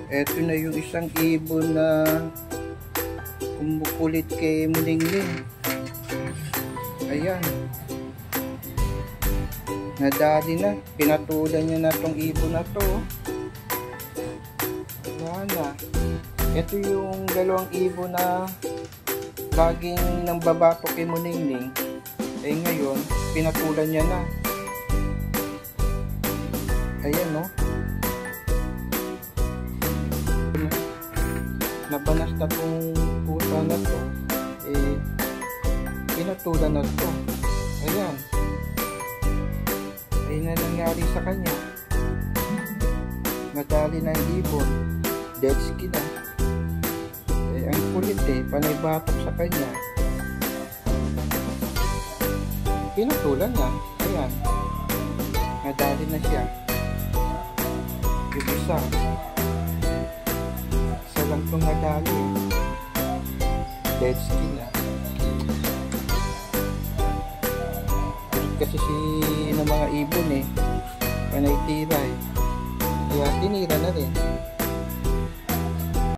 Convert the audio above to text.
Eto na yung isang ibon na kumukulit kay Muningning. Ayan. Nadali na. Pinatulan niya na tong ibon na to. Wala na. Ito yung dalawang ibon na laging nang babato kay Muningning. Eh ngayon, pinatulan niya na. Ayan, no? Nabanas na tong pusa na to. Eh, pinatulan na to. Ayan. Ayun na nangyari sa kanya. Nadali ng ibon. Dead skin na. Eh, ang kulit eh. Panay batok sa kanya. Pinatulan na. Ayan. Nadali na siya. Yung isa lang itong nadali. Dead skin na. Kasi ng mga ibon eh. Panay tira eh. Kaya tinira na rin.